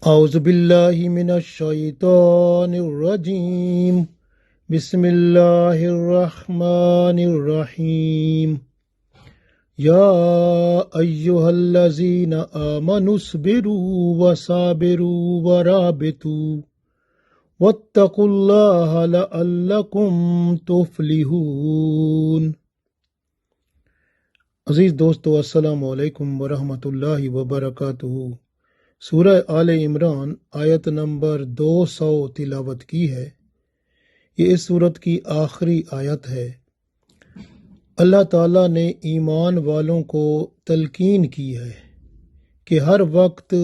أعوذ بالله من الشيطان الرجيم بسم الله الرحمن الرحيم يا أيها الذين آمنوا اصبروا وصابروا ورابطوا واتقوا الله لعلكم تفلحون۔ عزیز دوستو، السلام علیکم ورحمۃ اللہ وبرکاتہ۔ سورہ آل عمران آیت نمبر 200 تلاوت کی ہے۔ یہ اس سورت کی آخری آیت ہے۔ اللہ تعالیٰ نے ایمان والوں کو تلقین کی ہے کہ ہر وقت،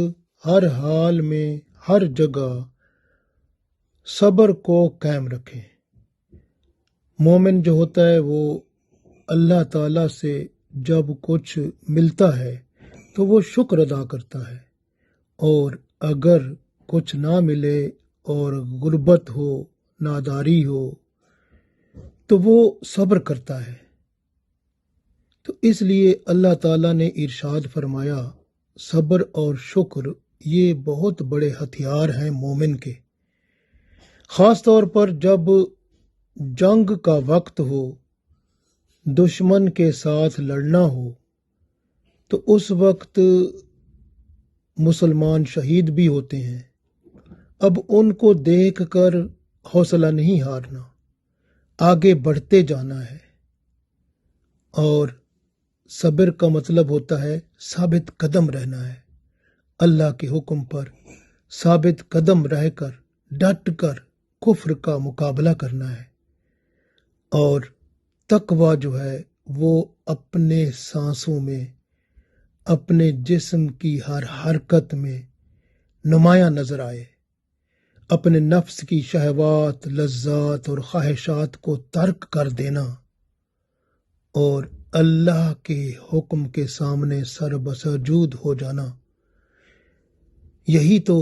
ہر حال میں، ہر جگہ صبر کو قائم رکھیں۔ مومن جو ہوتا ہے وہ اللہ تعالیٰ سے جب کچھ ملتا ہے تو وہ شکر ادا کرتا ہے، اور اگر کچھ نہ ملے اور غربت ہو، ناداری ہو، تو وہ صبر کرتا ہے۔ تو اس لیے اللہ تعالیٰ نے ارشاد فرمایا، صبر اور شکر یہ بہت بڑے ہتھیار ہیں مومن کے۔ خاص طور پر جب جنگ کا وقت ہو، دشمن کے ساتھ لڑنا ہو، تو اس وقت مسلمان شہید بھی ہوتے ہیں۔ اب ان کو دیکھ کر حوصلہ نہیں ہارنا، آگے بڑھتے جانا ہے۔ اور صبر کا مطلب ہوتا ہے ثابت قدم رہنا ہے، اللہ کے حکم پر ثابت قدم رہ کر ڈٹ کر کفر کا مقابلہ کرنا ہے۔ اور تقویٰ جو ہے وہ اپنے سانسوں میں، اپنے جسم کی ہر حرکت میں نمایاں نظر آئے۔ اپنے نفس کی شہوات، لذات اور خواہشات کو ترک کر دینا اور اللہ کے حکم کے سامنے سر بسجود ہو جانا، یہی تو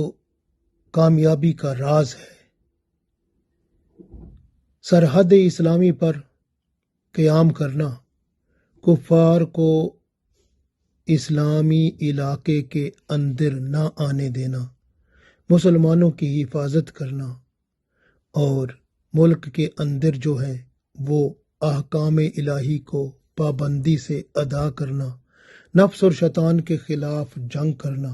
کامیابی کا راز ہے۔ سرحد اسلامی پر قیام کرنا، کفار کو اسلامی علاقے کے اندر نہ آنے دینا، مسلمانوں کی حفاظت کرنا، اور ملک کے اندر جو ہے وہ احکام الہی کو پابندی سے ادا کرنا، نفس اور شیطان کے خلاف جنگ کرنا۔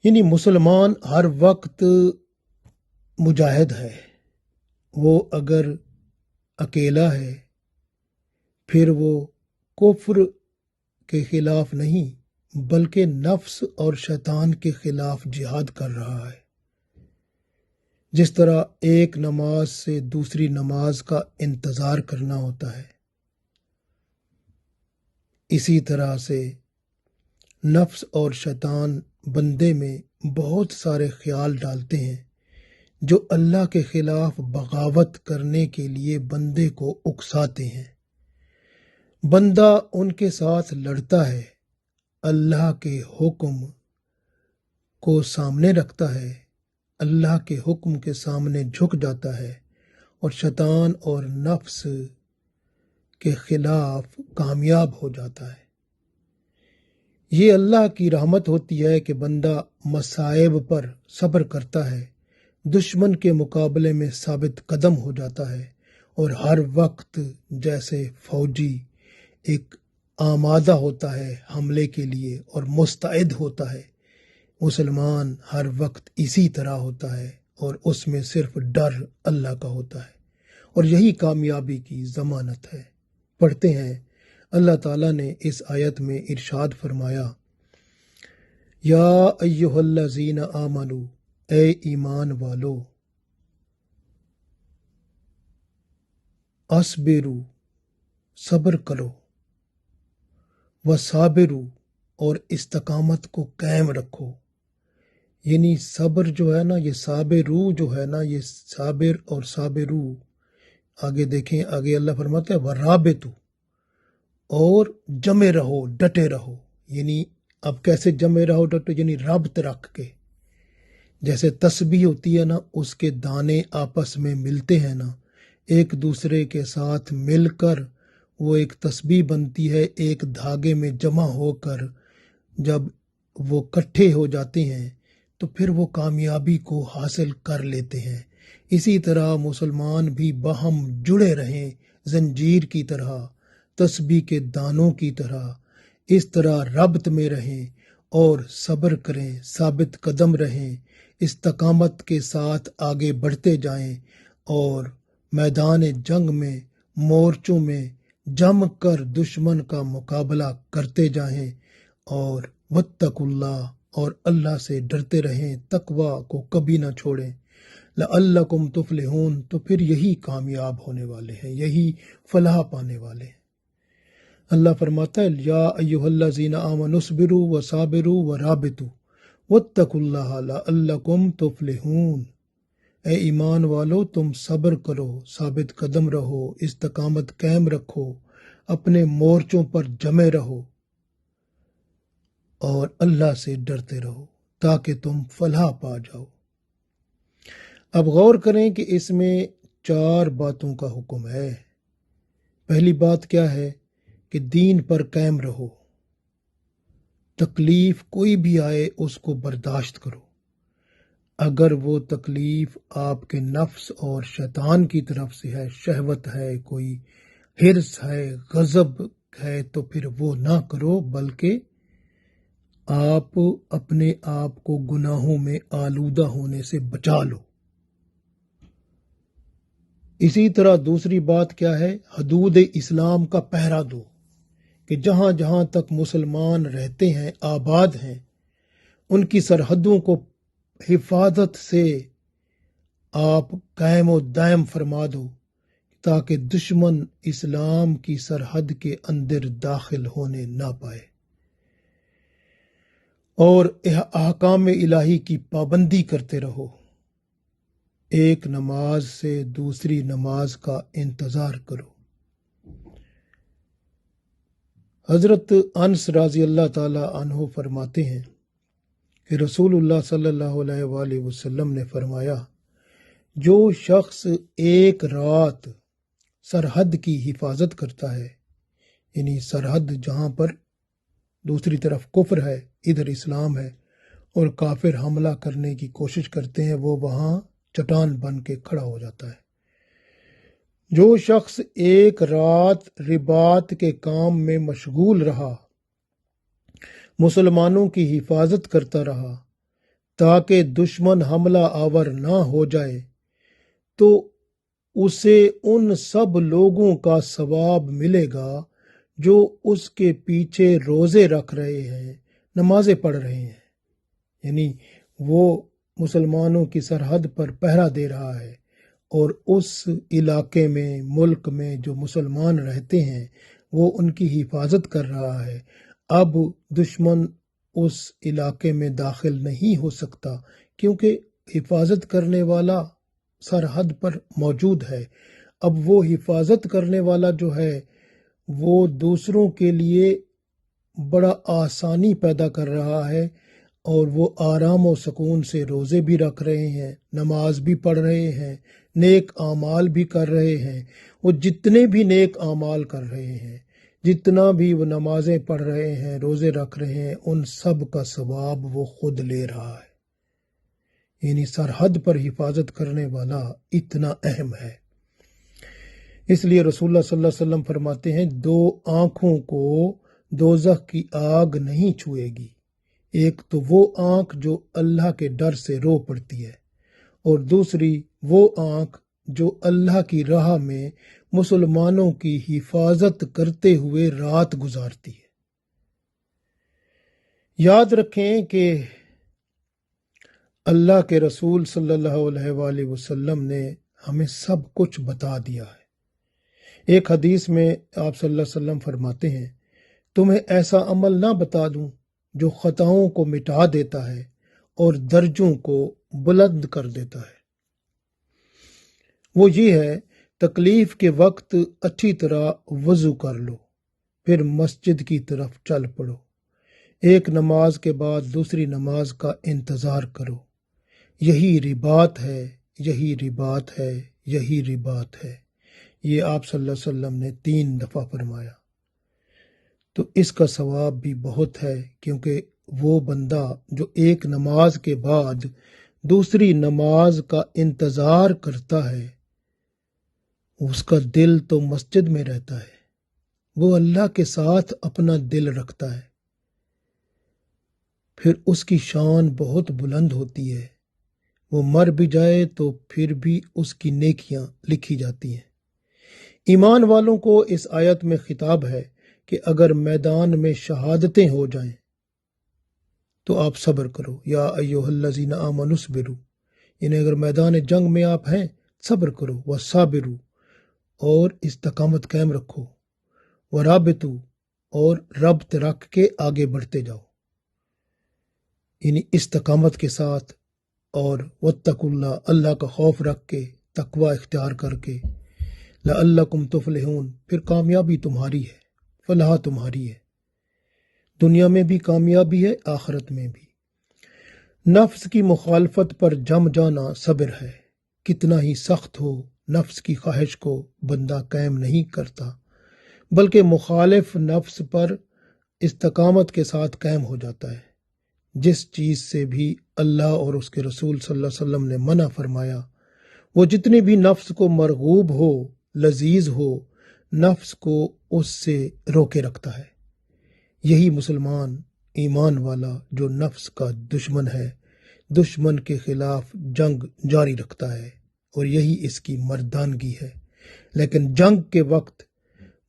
یعنی مسلمان ہر وقت مجاہد ہے۔ وہ اگر اکیلا ہے پھر وہ کفر کے خلاف نہیں بلکہ نفس اور شیطان کے خلاف جہاد کر رہا ہے۔ جس طرح ایک نماز سے دوسری نماز کا انتظار کرنا ہوتا ہے، اسی طرح سے نفس اور شیطان بندے میں بہت سارے خیال ڈالتے ہیں جو اللہ کے خلاف بغاوت کرنے کے لیے بندے کو اکساتے ہیں۔ بندہ ان کے ساتھ لڑتا ہے، اللہ کے حکم کو سامنے رکھتا ہے، اللہ کے حکم کے سامنے جھک جاتا ہے، اور شیطان اور نفس کے خلاف کامیاب ہو جاتا ہے۔ یہ اللہ کی رحمت ہوتی ہے کہ بندہ مصائب پر صبر کرتا ہے، دشمن کے مقابلے میں ثابت قدم ہو جاتا ہے، اور ہر وقت جیسے فوجی ایک آمادہ ہوتا ہے حملے کے لیے اور مستعد ہوتا ہے، مسلمان ہر وقت اسی طرح ہوتا ہے، اور اس میں صرف ڈر اللہ کا ہوتا ہے، اور یہی کامیابی کی ضمانت ہے۔ پڑھتے ہیں، اللہ تعالیٰ نے اس آیت میں ارشاد فرمایا، یا ایہا الذین آمنو، اے ایمان والو، اصبروا، صبر کرو، وصابروا، اور استقامت کو قائم رکھو۔ یعنی صبر جو ہے نا، یہ صابرو جو ہے نا، یہ صابر اور صابرو، آگے دیکھیں، آگے اللہ فرماتا ہے ورابطو، اور جمے رہو، ڈٹے رہو۔ یعنی اب کیسے جمے رہو، ڈٹو، یعنی ربط رکھ کے، جیسے تسبیح ہوتی ہے نا، اس کے دانے آپس میں ملتے ہیں نا، ایک دوسرے کے ساتھ مل کر وہ ایک تسبیح بنتی ہے، ایک دھاگے میں جمع ہو کر جب وہ کٹھے ہو جاتے ہیں، تو پھر وہ کامیابی کو حاصل کر لیتے ہیں۔ اسی طرح مسلمان بھی باہم جڑے رہیں زنجیر کی طرح، تسبیح کے دانوں کی طرح، اس طرح ربط میں رہیں اور صبر کریں، ثابت قدم رہیں، استقامت کے ساتھ آگے بڑھتے جائیں اور میدان جنگ میں، مورچوں میں جم کر دشمن کا مقابلہ کرتے جائیں اور واتقوا اللہ، اور اللہ سے ڈرتے رہیں، تقوی کو کبھی نہ چھوڑیں۔ لعلکم تفلحون، تو پھر یہی کامیاب ہونے والے ہیں، یہی فلاح پانے والے ہیں۔ اللہ فرماتا ہے یا ایھا الذین آمنوا اصبروا وصابروا ورابطوا واتقوا اللہ لعلکم تفلحون۔ اے ایمان والو، تم صبر کرو، ثابت قدم رہو، استقامت قائم رکھو، اپنے مورچوں پر جمے رہو اور اللہ سے ڈرتے رہو تاکہ تم فلاح پا جاؤ۔ اب غور کریں کہ اس میں 4 باتوں کا حکم ہے۔ پہلی بات کیا ہے کہ دین پر قائم رہو، تکلیف کوئی بھی آئے اس کو برداشت کرو۔ اگر وہ تکلیف آپ کے نفس اور شیطان کی طرف سے ہے، شہوت ہے، کوئی حرص ہے، غضب ہے، تو پھر وہ نہ کرو، بلکہ آپ اپنے آپ کو گناہوں میں آلودہ ہونے سے بچا لو۔ اسی طرح دوسری بات کیا ہے؟ حدود اسلام کا پہرا دو، کہ جہاں جہاں تک مسلمان رہتے ہیں، آباد ہیں، ان کی سرحدوں کو حفاظت سے آپ قائم و دائم فرما دو تاکہ دشمن اسلام کی سرحد کے اندر داخل ہونے نہ پائے، اور احکام الہی کی پابندی کرتے رہو۔ ایک نماز سے دوسری نماز کا انتظار کرو۔ حضرت انس رضی اللہ تعالی عنہ فرماتے ہیں کہ رسول اللہ صلی اللہ علیہ وآلہ وسلم نے فرمایا، جو شخص ایک رات سرحد کی حفاظت کرتا ہے، یعنی سرحد جہاں پر دوسری طرف کفر ہے، ادھر اسلام ہے، اور کافر حملہ کرنے کی کوشش کرتے ہیں، وہ وہاں چٹان بن کے کھڑا ہو جاتا ہے۔ جو شخص ایک رات رباط کے کام میں مشغول رہا، مسلمانوں کی حفاظت کرتا رہا تاکہ دشمن حملہ آور نہ ہو جائے، تو اسے ان سب لوگوں کا ثواب ملے گا جو اس کے پیچھے روزے رکھ رہے ہیں، نمازیں پڑھ رہے ہیں، یعنی وہ مسلمانوں کی سرحد پر پہرا دے رہا ہے، اور اس علاقے میں، ملک میں جو مسلمان رہتے ہیں وہ ان کی حفاظت کر رہا ہے۔ اب دشمن اس علاقے میں داخل نہیں ہو سکتا کیونکہ حفاظت کرنے والا سرحد پر موجود ہے۔ اب وہ حفاظت کرنے والا جو ہے وہ دوسروں کے لیے بڑا آسانی پیدا کر رہا ہے، اور وہ آرام و سکون سے روزے بھی رکھ رہے ہیں، نماز بھی پڑھ رہے ہیں، نیک اعمال بھی کر رہے ہیں۔ وہ جتنے بھی نیک اعمال کر رہے ہیں، جتنا بھی وہ نمازیں پڑھ رہے ہیں، روزے رکھ رہے ہیں، ان سب کا ثواب وہ خود لے رہا ہے۔ یعنی سرحد پر حفاظت کرنے والا اتنا اہم ہے۔ اس لیے رسول اللہ صلی اللہ علیہ وسلم فرماتے ہیں، 2 آنکھوں کو دوزخ کی آگ نہیں چھوئے گی۔ ایک تو وہ آنکھ جو اللہ کے ڈر سے رو پڑتی ہے، اور دوسری وہ آنکھ جو اللہ کی راہ میں مسلمانوں کی حفاظت کرتے ہوئے رات گزارتی ہے۔ یاد رکھیں کہ اللہ کے رسول صلی اللہ علیہ وآلہ وسلم نے ہمیں سب کچھ بتا دیا ہے۔ ایک حدیث میں آپ صلی اللہ علیہ وسلم فرماتے ہیں، تمہیں ایسا عمل نہ بتا دوں جو خطاؤں کو مٹا دیتا ہے اور درجوں کو بلند کر دیتا ہے۔ وہ یہ ہے، تکلیف کے وقت اچھی طرح وضو کر لو، پھر مسجد کی طرف چل پڑو، ایک نماز کے بعد دوسری نماز کا انتظار کرو، یہی رباط ہے، یہی رباط ہے، یہی رباط ہے۔ یہ آپ صلی اللہ علیہ وسلم نے 3 دفعہ فرمایا۔ تو اس کا ثواب بھی بہت ہے، کیونکہ وہ بندہ جو ایک نماز کے بعد دوسری نماز کا انتظار کرتا ہے، اس کا دل تو مسجد میں رہتا ہے، وہ اللہ کے ساتھ اپنا دل رکھتا ہے، پھر اس کی شان بہت بلند ہوتی ہے، وہ مر بھی جائے تو پھر بھی اس کی نیکیاں لکھی جاتی ہیں۔ ایمان والوں کو اس آیت میں خطاب ہے کہ اگر میدان میں شہادتیں ہو جائیں تو آپ صبر کرو، یا ایھا الذین آمنوا اصبروا، یعنی اگر میدان جنگ میں آپ ہیں صبر کرو، وصابروا، اور استقامت قائم رکھو، ورابطوا، اور ربط رکھ کے آگے بڑھتے جاؤ، یعنی استقامت کے ساتھ، اور واتقوا اللہ، اللہ کا خوف رکھ کے، تقوی اختیار کر کے، لعلکم تفلحون، پھر کامیابی تمہاری ہے، فلاح تمہاری ہے، دنیا میں بھی کامیابی ہے، آخرت میں بھی۔ نفس کی مخالفت پر جم جانا صبر ہے، کتنا ہی سخت ہو نفس کی خواہش کو بندہ قائم نہیں کرتا، بلکہ مخالف نفس پر استقامت کے ساتھ قائم ہو جاتا ہے۔ جس چیز سے بھی اللہ اور اس کے رسول صلی اللہ علیہ وسلم نے منع فرمایا، وہ جتنی بھی نفس کو مرغوب ہو، لذیذ ہو، نفس کو اس سے روکے رکھتا ہے۔ یہی مسلمان ایمان والا جو نفس کا دشمن ہے، دشمن کے خلاف جنگ جاری رکھتا ہے، اور یہی اس کی مردانگی ہے۔ لیکن جنگ کے وقت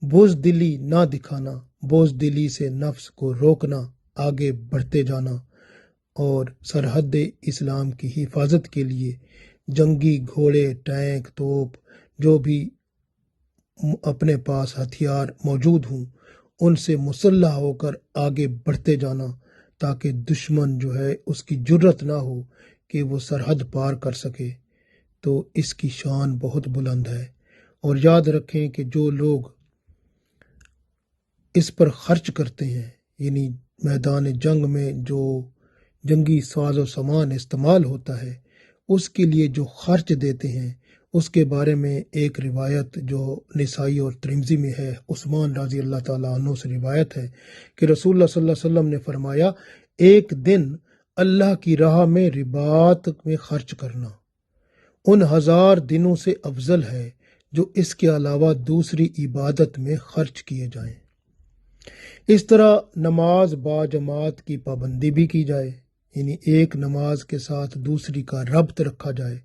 بزدلی نہ دکھانا، بزدلی سے نفس کو روکنا، آگے بڑھتے جانا، اور سرحد اسلام کی حفاظت کے لیے جنگی گھوڑے، ٹینک، توپ، جو بھی اپنے پاس ہتھیار موجود ہوں، ان سے مسلح ہو کر آگے بڑھتے جانا، تاکہ دشمن جو ہے اس کی جرت نہ ہو کہ وہ سرحد پار کر سکے۔ تو اس کی شان بہت بلند ہے، اور یاد رکھیں کہ جو لوگ اس پر خرچ کرتے ہیں، یعنی میدان جنگ میں جو جنگی ساز و سامان استعمال ہوتا ہے، اس کے لیے جو خرچ دیتے ہیں، اس کے بارے میں ایک روایت جو نسائی اور ترمذی میں ہے، عثمان رضی اللہ تعالیٰ عنہ سے روایت ہے کہ رسول اللہ صلی اللہ علیہ وسلم نے فرمایا، ایک دن اللہ کی راہ میں رباط میں خرچ کرنا ان 1000 دنوں سے افضل ہے جو اس کے علاوہ دوسری عبادت میں خرچ کیے جائیں۔ اس طرح نماز با جماعت کی پابندی بھی کی جائے، یعنی ایک نماز کے ساتھ دوسری کا ربط رکھا جائے،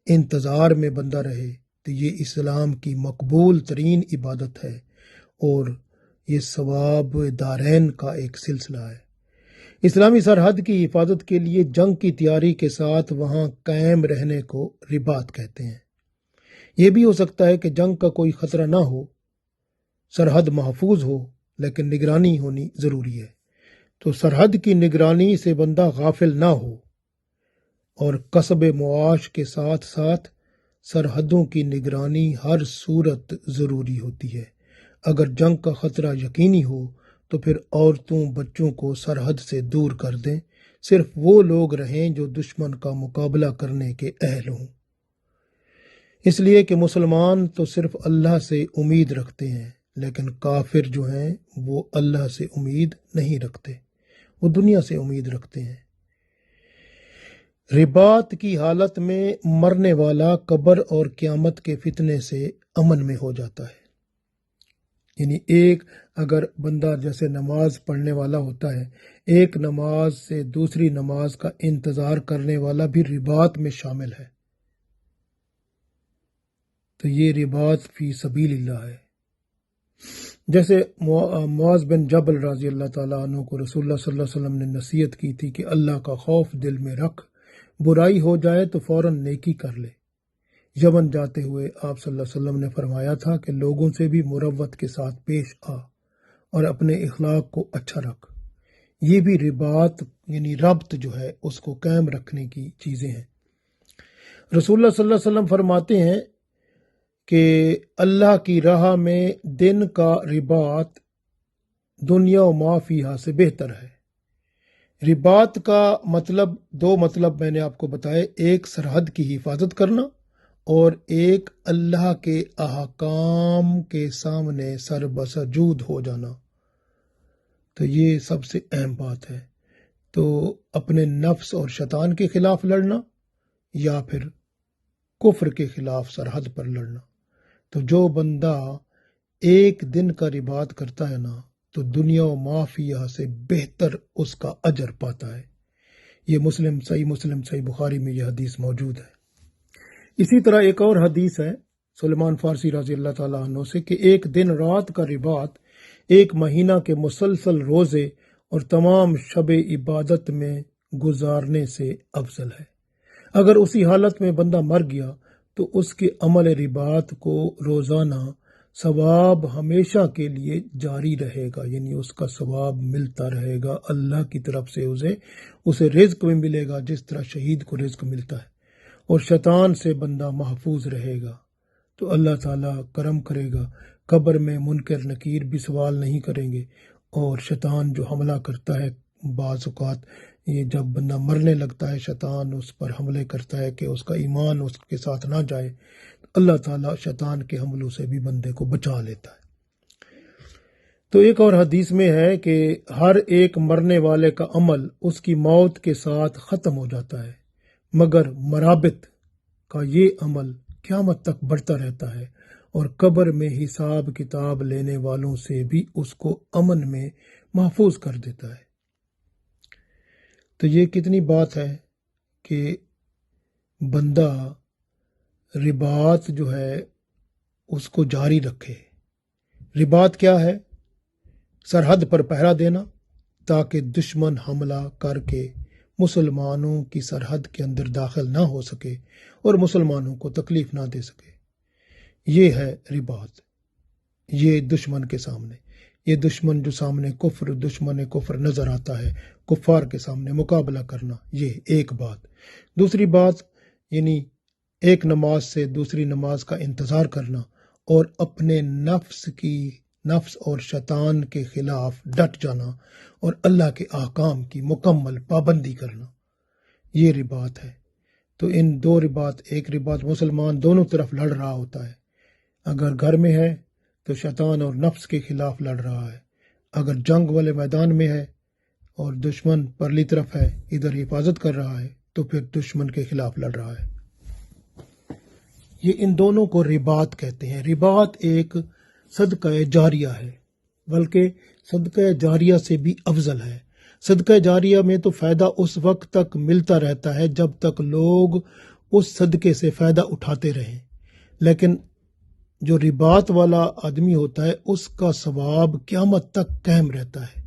انتظار میں بندہ رہے، تو یہ اسلام کی مقبول ترین عبادت ہے، اور یہ ثواب دارین کا ایک سلسلہ ہے۔ اسلامی سرحد کی حفاظت کے لیے جنگ کی تیاری کے ساتھ وہاں قائم رہنے کو رباط کہتے ہیں۔ یہ بھی ہو سکتا ہے کہ جنگ کا کوئی خطرہ نہ ہو، سرحد محفوظ ہو، لیکن نگرانی ہونی ضروری ہے۔ تو سرحد کی نگرانی سے بندہ غافل نہ ہو، اور کسب معاش کے ساتھ ساتھ سرحدوں کی نگرانی ہر صورت ضروری ہوتی ہے۔ اگر جنگ کا خطرہ یقینی ہو تو پھر عورتوں، بچوں کو سرحد سے دور کر دیں، صرف وہ لوگ رہیں جو دشمن کا مقابلہ کرنے کے اہل ہوں۔ اس لیے کہ مسلمان تو صرف اللہ سے امید رکھتے ہیں، لیکن کافر جو ہیں وہ اللہ سے امید نہیں رکھتے، وہ دنیا سے امید رکھتے ہیں۔ رباط کی حالت میں مرنے والا قبر اور قیامت کے فتنے سے امن میں ہو جاتا ہے۔ یعنی ایک اگر بندہ جیسے نماز پڑھنے والا ہوتا ہے، ایک نماز سے دوسری نماز کا انتظار کرنے والا بھی رباط میں شامل ہے، تو یہ رباط فی سبیل اللہ ہے۔ جیسے معاذ بن جبل رضی اللہ تعالیٰ عنہ کو رسول اللہ صلی اللہ علیہ وسلم نے نصیحت کی تھی کہ اللہ کا خوف دل میں رکھ، برائی ہو جائے تو فوراً نیکی کر لے۔ یمن جاتے ہوئے آپ صلی اللہ علیہ وسلم نے فرمایا تھا کہ لوگوں سے بھی مروت کے ساتھ پیش آ اور اپنے اخلاق کو اچھا رکھ۔ یہ بھی رباط یعنی ربط جو ہے اس کو قائم رکھنے کی چیزیں ہیں۔ رسول اللہ صلی اللہ علیہ وسلم فرماتے ہیں کہ اللہ کی راہ میں دن کا رباط دنیا و ما فیہا سے بہتر ہے۔ رباط کا مطلب 2 مطلب میں نے آپ کو بتائے، ایک سرحد کی حفاظت کرنا، اور ایک اللہ کے احکام کے سامنے سر بسجود ہو جانا۔ تو یہ سب سے اہم بات ہے۔ تو اپنے نفس اور شیطان کے خلاف لڑنا یا پھر کفر کے خلاف سرحد پر لڑنا۔ تو جو بندہ ایک دن کا رباط کرتا ہے نا تو دنیا و معافیہ سے بہتر اس کا اجر پاتا ہے۔ یہ صحیح مسلم صحیح بخاری میں یہ حدیث موجود ہے۔ اسی طرح ایک اور حدیث ہے سلمان فارسی رضی اللہ تعالیٰ عنہ سے کہ ایک دن رات کا رباط ایک مہینہ کے مسلسل روزے اور تمام شب عبادت میں گزارنے سے افضل ہے۔ اگر اسی حالت میں بندہ مر گیا تو اس کے عمل رباط کو روزانہ ثواب ہمیشہ کے لیے جاری رہے گا، یعنی اس کا ثواب ملتا رہے گا، اللہ کی طرف سے اسے رزق میں ملے گا جس طرح شہید کو رزق ملتا ہے، اور شیطان سے بندہ محفوظ رہے گا۔ تو اللہ تعالیٰ کرم کرے گا، قبر میں منکر نکیر بھی سوال نہیں کریں گے، اور شیطان جو حملہ کرتا ہے بعض اوقات یہ جب بندہ مرنے لگتا ہے شیطان اس پر حملے کرتا ہے کہ اس کا ایمان اس کے ساتھ نہ جائے، تو اللہ تعالیٰ شیطان کے حملوں سے بھی بندے کو بچا لیتا ہے۔ تو ایک اور حدیث میں ہے کہ ہر ایک مرنے والے کا عمل اس کی موت کے ساتھ ختم ہو جاتا ہے، مگر مرابط کا یہ عمل قیامت تک بڑھتا رہتا ہے، اور قبر میں حساب کتاب لینے والوں سے بھی اس کو امن میں محفوظ کر دیتا ہے۔ تو یہ کتنی بات ہے کہ بندہ رباط جو ہے اس کو جاری رکھے۔ رباط کیا ہے؟ سرحد پر پہرا دینا تاکہ دشمن حملہ کر کے مسلمانوں کی سرحد کے اندر داخل نہ ہو سکے اور مسلمانوں کو تکلیف نہ دے سکے۔ یہ ہے رباط۔ یہ دشمن کے سامنے، یہ دشمن جو سامنے دشمن کفر نظر آتا ہے، کفار کے سامنے مقابلہ کرنا، یہ ایک بات۔ دوسری بات یعنی ایک نماز سے دوسری نماز کا انتظار کرنا اور اپنے نفس اور شیطان کے خلاف ڈٹ جانا اور اللہ کے احکام کی مکمل پابندی کرنا، یہ رباط ہے۔ تو ان دو رباط، ایک رباط مسلمان دونوں طرف لڑ رہا ہوتا ہے، اگر گھر میں ہے تو شیطان اور نفس کے خلاف لڑ رہا ہے، اگر جنگ والے میدان میں ہے اور دشمن پرلی طرف ہے ادھر حفاظت کر رہا ہے تو پھر دشمن کے خلاف لڑ رہا ہے۔ یہ ان دونوں کو رباط کہتے ہیں۔ رباط ایک صدقہ جاریہ ہے، بلکہ صدقہ جاریہ سے بھی افضل ہے۔ صدقہ جاریہ میں تو فائدہ اس وقت تک ملتا رہتا ہے جب تک لوگ اس صدقے سے فائدہ اٹھاتے رہیں، لیکن جو رباط والا آدمی ہوتا ہے اس کا ثواب قیامت تک قائم رہتا ہے۔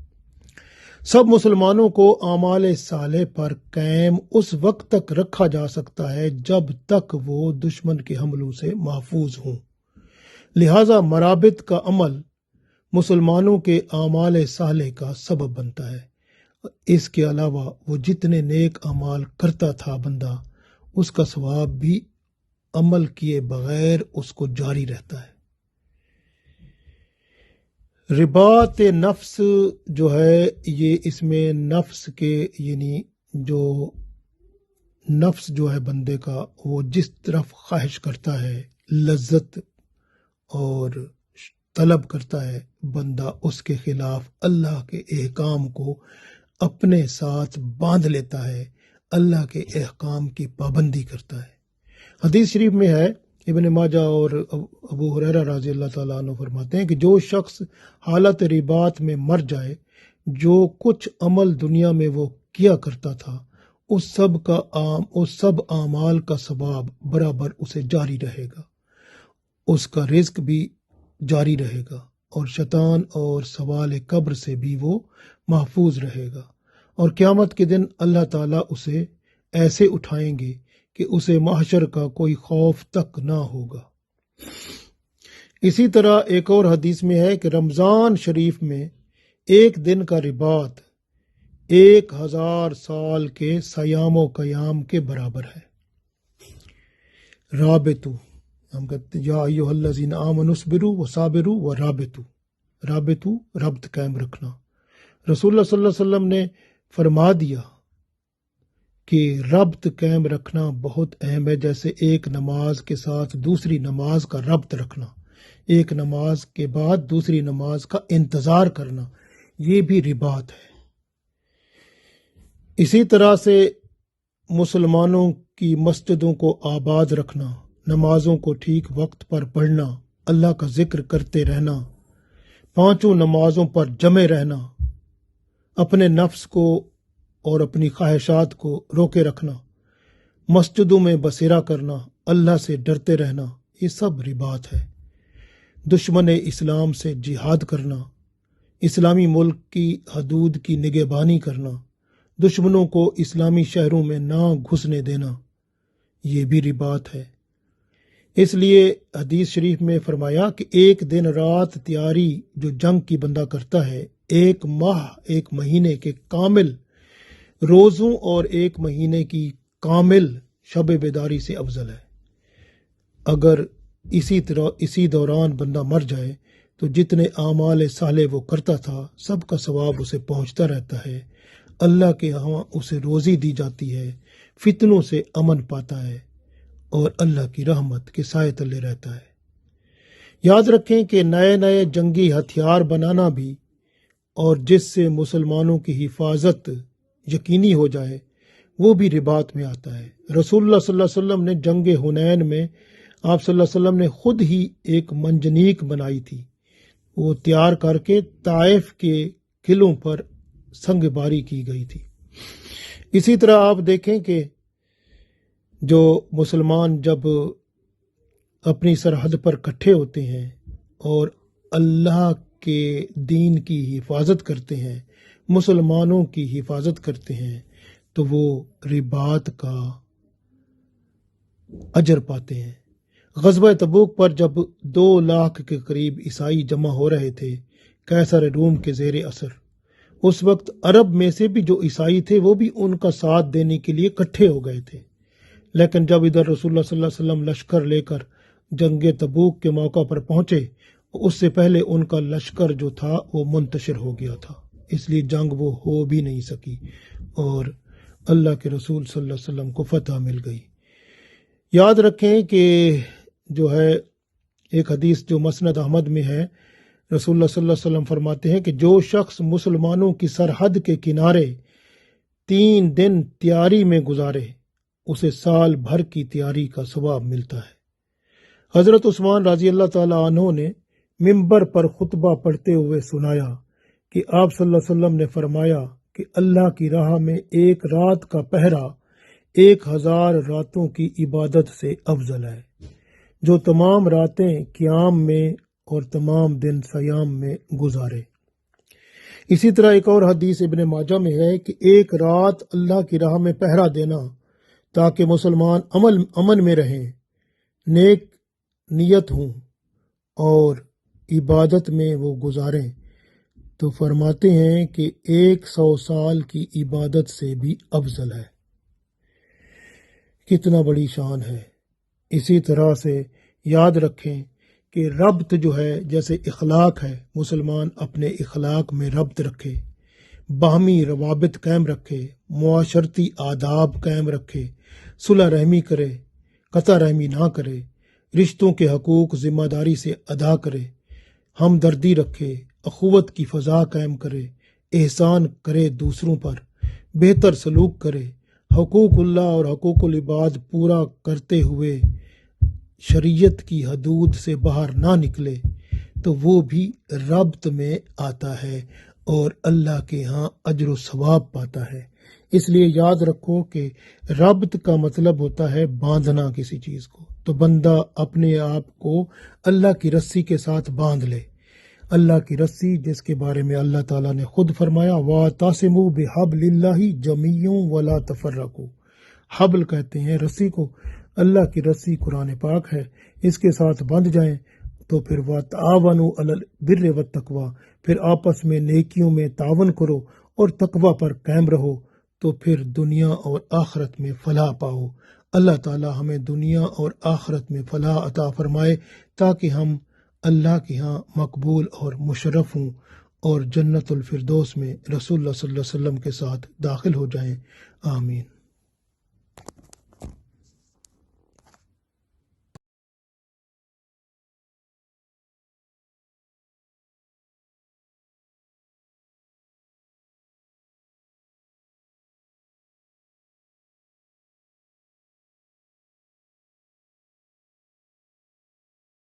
سب مسلمانوں کو اعمال صالح پر قائم اس وقت تک رکھا جا سکتا ہے جب تک وہ دشمن کے حملوں سے محفوظ ہوں، لہذا مرابط کا عمل مسلمانوں کے اعمال صالح کا سبب بنتا ہے۔ اس کے علاوہ وہ جتنے نیک اعمال کرتا تھا بندہ، اس کا ثواب بھی عمل کیے بغیر اس کو جاری رہتا ہے۔ رباط نفس جو ہے یہ اس میں نفس کے یعنی جو نفس جو ہے بندے کا وہ جس طرف خواہش کرتا ہے، لذت اور طلب کرتا ہے، بندہ اس کے خلاف اللہ کے احکام کو اپنے ساتھ باندھ لیتا ہے، اللہ کے احکام کی پابندی کرتا ہے۔ حدیث شریف میں ہے، ابن ماجہ اور ابو ہریرہ رضی اللہ تعالیٰ عنہ فرماتے ہیں کہ جو شخص حالت رباط میں مر جائے، جو کچھ عمل دنیا میں وہ کیا کرتا تھا اس سب اعمال کا ثواب برابر اسے جاری رہے گا، اس کا رزق بھی جاری رہے گا، اور شیطان اور سوال قبر سے بھی وہ محفوظ رہے گا، اور قیامت کے دن اللہ تعالیٰ اسے ایسے اٹھائیں گے کہ اسے محشر کا کوئی خوف تک نہ ہوگا۔ اسی طرح ایک اور حدیث میں ہے کہ رمضان شریف میں ایک دن کا رباط 1000 سال کے صیام و قیام کے برابر ہے۔ رابطو، ہم کہتے ہیں یا ایھا الذین آمنوا اصبروا وصابروا ورابطوا، رابطو ربط قائم رکھنا۔ رسول اللہ صلی اللہ علیہ وسلم نے فرما دیا کہ ربط قائم رکھنا بہت اہم ہے، جیسے ایک نماز کے ساتھ دوسری نماز کا ربط رکھنا، ایک نماز کے بعد دوسری نماز کا انتظار کرنا، یہ بھی رباط ہے۔ اسی طرح سے مسلمانوں کی مسجدوں کو آباد رکھنا، نمازوں کو ٹھیک وقت پر پڑھنا، اللہ کا ذکر کرتے رہنا، 5 نمازوں پر جمع رہنا، اپنے نفس کو اور اپنی خواہشات کو روکے رکھنا، مسجدوں میں بسیرا کرنا، اللہ سے ڈرتے رہنا، یہ سب رباط ہے۔ دشمن اسلام سے جہاد کرنا، اسلامی ملک کی حدود کی نگہبانی کرنا، دشمنوں کو اسلامی شہروں میں نہ گھسنے دینا، یہ بھی رباط ہے۔ اس لیے حدیث شریف میں فرمایا کہ ایک دن رات تیاری جو جنگ کی بندہ کرتا ہے، 1 ماہ 1 مہینے کے کامل روزوں اور 1 مہینے کی کامل شب بیداری سے افضل ہے۔ اگر اسی دوران بندہ مر جائے تو جتنے اعمال صالح وہ کرتا تھا سب کا ثواب اسے پہنچتا رہتا ہے، اللہ کے ہاں اسے روزی دی جاتی ہے، فتنوں سے امن پاتا ہے اور اللہ کی رحمت کے سائے تلے رہتا ہے۔ یاد رکھیں کہ نئے جنگی ہتھیار بنانا بھی اور جس سے مسلمانوں کی حفاظت یقینی ہو جائے وہ بھی رباط میں آتا ہے۔ رسول اللہ صلی اللہ علیہ وسلم نے جنگ حنین میں آپ صلی اللہ علیہ وسلم نے خود ہی ایک منجنیق بنائی تھی، وہ تیار کر کے طائف کے قلعوں پر سنگ باری کی گئی تھی۔ اسی طرح آپ دیکھیں کہ جو مسلمان جب اپنی سرحد پر اکٹھے ہوتے ہیں اور اللہ کے دین کی حفاظت کرتے ہیں، مسلمانوں کی حفاظت کرتے ہیں، تو وہ رباط کا اجر پاتے ہیں۔ غزوہ تبوک پر جب 2 لاکھ کے قریب عیسائی جمع ہو رہے تھے قیصر روم کے زیر اثر، اس وقت عرب میں سے بھی جو عیسائی تھے وہ بھی ان کا ساتھ دینے کے لیے اکٹھے ہو گئے تھے، لیکن جب ادھر رسول اللہ صلی اللہ علیہ وسلم لشکر لے کر جنگ تبوک کے موقع پر پہنچے، اس سے پہلے ان کا لشکر جو تھا وہ منتشر ہو گیا تھا، اس لیے جنگ وہ ہو بھی نہیں سکی اور اللہ کے رسول صلی اللہ علیہ وسلم کو فتح مل گئی۔ یاد رکھیں کہ جو ہے ایک حدیث جو مسند احمد میں ہے، رسول اللہ صلی اللہ علیہ وسلم فرماتے ہیں کہ جو شخص مسلمانوں کی سرحد کے کنارے 3 دن تیاری میں گزارے اسے سال بھر کی تیاری کا ثواب ملتا ہے۔ حضرت عثمان رضی اللہ تعالی عنہ نے ممبر پر خطبہ پڑھتے ہوئے سنایا کہ آپ صلی اللہ علیہ وسلم نے فرمایا کہ اللہ کی راہ میں ایک رات کا پہرا 1000 راتوں کی عبادت سے افضل ہے، جو تمام راتیں قیام میں اور تمام دن صیام میں گزارے۔ اسی طرح ایک اور حدیث ابن ماجہ میں ہے کہ ایک رات اللہ کی راہ میں پہرا دینا تاکہ مسلمان امن میں رہیں، نیک نیت ہوں اور عبادت میں وہ گزاریں، تو فرماتے ہیں کہ 100 سال کی عبادت سے بھی افضل ہے۔ کتنا بڑی شان ہے۔ اسی طرح سے یاد رکھیں کہ ربط جو ہے جیسے اخلاق ہے، مسلمان اپنے اخلاق میں ربط رکھے، باہمی روابط قائم رکھے، معاشرتی آداب قائم رکھے، صلح رحمی کرے، قطع رحمی نہ کرے، رشتوں کے حقوق ذمہ داری سے ادا کرے، ہمدردی رکھے، اخوت کی فضا قائم کرے، احسان کرے دوسروں پر، بہتر سلوک کرے، حقوق اللہ اور حقوق العباد پورا کرتے ہوئے شریعت کی حدود سے باہر نہ نکلے، تو وہ بھی ربط میں آتا ہے اور اللہ کے ہاں اجر و ثواب پاتا ہے۔ اس لیے یاد رکھو کہ ربط کا مطلب ہوتا ہے باندھنا کسی چیز کو، تو بندہ اپنے آپ کو اللہ کی رسی کے ساتھ باندھ لے، اللہ کی رسی جس کے بارے میں اللہ تعالیٰ نے خود فرمایا وَاعْتَصِمُوا بِحَبْلِ اللَّهِ جَمِيعًا وَلَا تَفَرَّقُوا۔ حبل کہتے ہیں رسی کو، اللہ کی رسی قرآن پاک ہے، اس کے ساتھ بندھ جائیں تو پھر وَتَعَاوَنُوا عَلَى الْبِرِّ وَالتَّقْوَىٰ، پھر آپس میں نیکیوں میں تعاون کرو اور تقوی پر قائم رہو، تو پھر دنیا اور آخرت میں فلاح پاؤ۔ اللہ تعالی ہمیں دنیا اور آخرت میں فلاح عطا فرمائے تاکہ ہم اللہ کے ہاں مقبول اور مشرف ہوں اور جنت الفردوس میں رسول اللہ صلی اللہ علیہ وسلم کے ساتھ داخل ہو جائیں۔ آمین۔